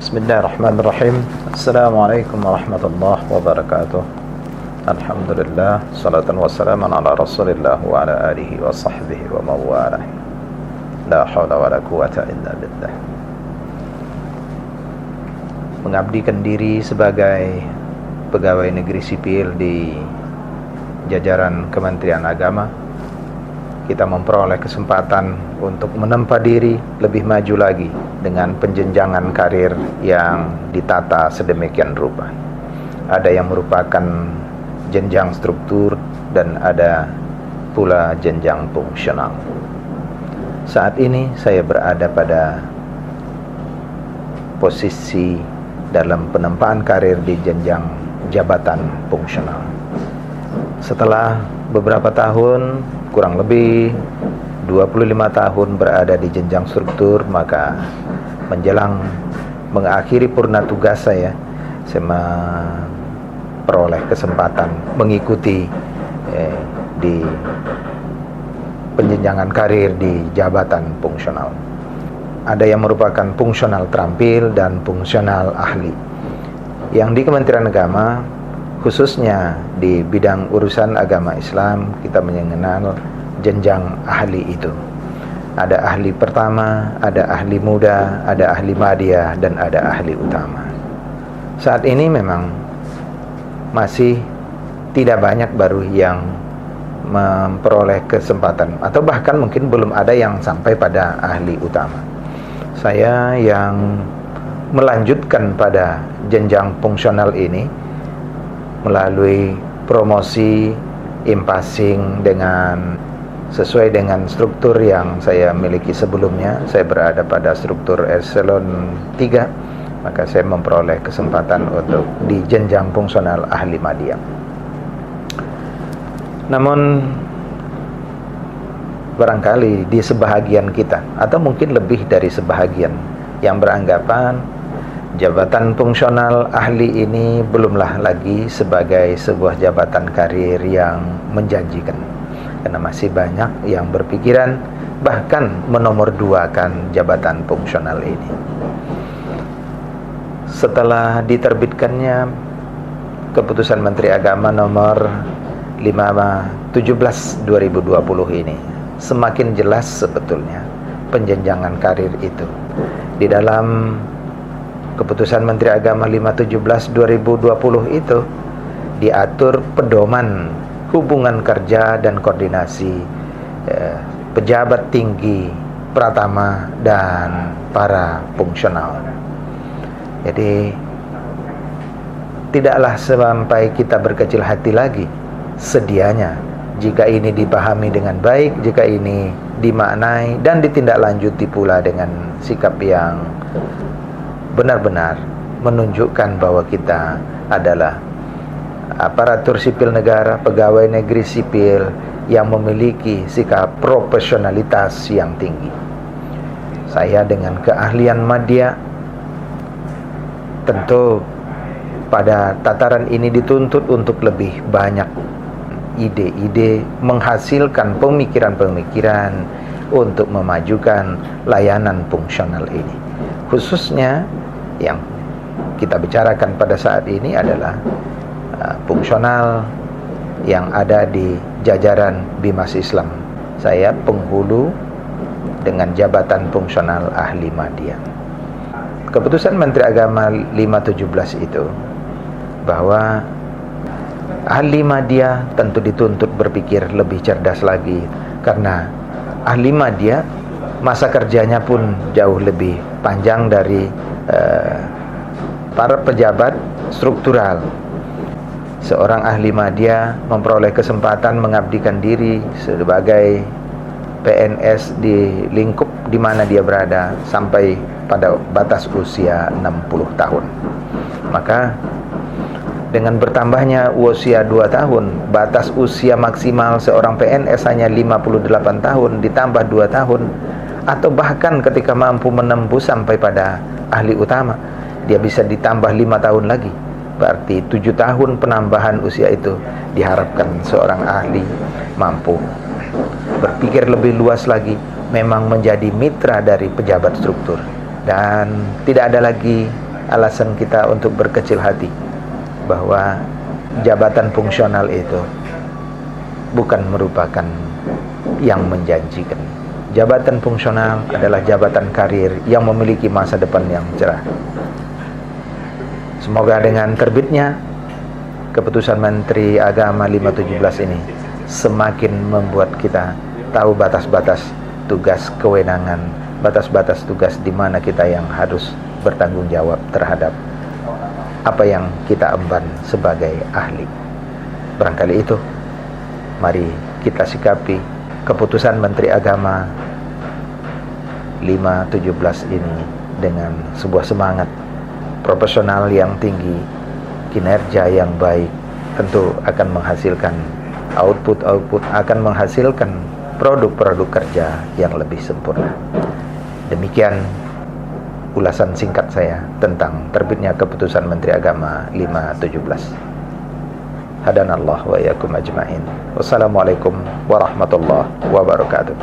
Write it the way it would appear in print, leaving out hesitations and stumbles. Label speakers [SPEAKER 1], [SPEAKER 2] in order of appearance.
[SPEAKER 1] Bismillahirrahmanirrahim. Assalamualaikum warahmatullahi wabarakatuh. Alhamdulillah, salatan wassalaman ala rasulillah wa ala alihi wa sahbihi wa mawalah. La hawla wa la quwata illa billah. Mengabdikan diri sebagai pegawai negeri sipil di jajaran Kementerian Agama, kita memperoleh kesempatan untuk menempa diri lebih maju lagi dengan penjenjangan karir yang ditata sedemikian rupa. Ada yang merupakan jenjang struktur dan ada pula jenjang fungsional. Saat ini saya berada pada posisi dalam penempaan karir di jenjang jabatan fungsional. Setelah beberapa tahun, kurang lebih 25 tahun berada di jenjang struktur, maka menjelang mengakhiri purna tugas saya memperoleh kesempatan mengikuti di penjenjangan karir di jabatan fungsional. Ada yang merupakan fungsional terampil dan fungsional ahli. Yang di Kementerian Agama, khususnya di bidang urusan agama Islam, kita mengenal jenjang ahli itu. Ada ahli pertama, ada ahli muda, ada ahli madya, dan ada ahli utama. Saat ini memang masih tidak banyak baru yang memperoleh kesempatan, atau bahkan mungkin belum ada yang sampai pada ahli utama. Saya yang melanjutkan pada jenjang fungsional ini melalui promosi impasing sesuai dengan struktur yang saya miliki sebelumnya. Saya berada pada struktur eselon 3, maka saya memperoleh kesempatan untuk di jenjang fungsional ahli madya. Namun barangkali di sebahagian kita, atau mungkin lebih dari sebahagian, yang beranggapan jabatan fungsional ahli ini belumlah lagi sebagai sebuah jabatan karir yang menjanjikan, karena masih banyak yang berpikiran bahkan menomorduakan jabatan fungsional ini. Setelah diterbitkannya keputusan Menteri Agama nomor 517/2020 ini, semakin jelas sebetulnya penjenjangan karir itu. Di dalam keputusan Menteri Agama 517/2020 itu diatur pedoman hubungan kerja dan koordinasi pejabat tinggi, pratama, dan para fungsional. Jadi tidaklah sampai kita berkecil hati lagi. Sedianya jika ini dipahami dengan baik, jika ini dimaknai dan ditindaklanjuti pula dengan sikap yang benar-benar menunjukkan bahwa kita adalah aparatur sipil negara, pegawai negeri sipil yang memiliki sikap profesionalitas yang tinggi. Saya dengan keahlian madya tentu pada tataran ini dituntut untuk lebih banyak ide-ide, menghasilkan pemikiran-pemikiran untuk memajukan layanan fungsional ini. Khususnya yang kita bicarakan pada saat ini adalah fungsional yang ada di jajaran Bimas Islam. Saya penghulu dengan jabatan fungsional ahli madya. Keputusan Menteri Agama 517 itu bahwa ahli madya tentu dituntut berpikir lebih cerdas lagi, karena ahli madya masa kerjanya pun jauh lebih panjang dari para pejabat struktural. Seorang ahli madya memperoleh kesempatan mengabdikan diri sebagai PNS di lingkup di mana dia berada sampai pada batas usia 60 tahun. Maka dengan bertambahnya usia 2 tahun, batas usia maksimal seorang PNS hanya 58 tahun, ditambah 2 tahun, atau bahkan ketika mampu menembus sampai pada ahli utama, dia bisa ditambah 5 tahun lagi. Berarti 7 tahun penambahan usia itu diharapkan seorang ahli mampu berpikir lebih luas lagi, memang menjadi mitra dari pejabat struktur, dan tidak ada lagi alasan kita untuk berkecil hati bahwa jabatan fungsional itu bukan merupakan yang menjanjikan. Jabatan fungsional adalah jabatan karir yang memiliki masa depan yang cerah. Semoga dengan terbitnya keputusan Menteri Agama 517 ini semakin membuat kita tahu batas-batas tugas kewenangan, batas-batas tugas di mana kita yang harus bertanggung jawab terhadap apa yang kita emban sebagai ahli. Barangkali itu, mari kita sikapi keputusan Menteri Agama 517 ini dengan sebuah semangat profesional yang tinggi, kinerja yang baik, tentu akan menghasilkan output, akan menghasilkan produk-produk kerja yang lebih sempurna. Demikian ulasan singkat saya tentang terbitnya keputusan Menteri Agama 517. Hadanallah wa iyyakum ajma'in. Wassalamualaikum warahmatullahi wabarakatuh.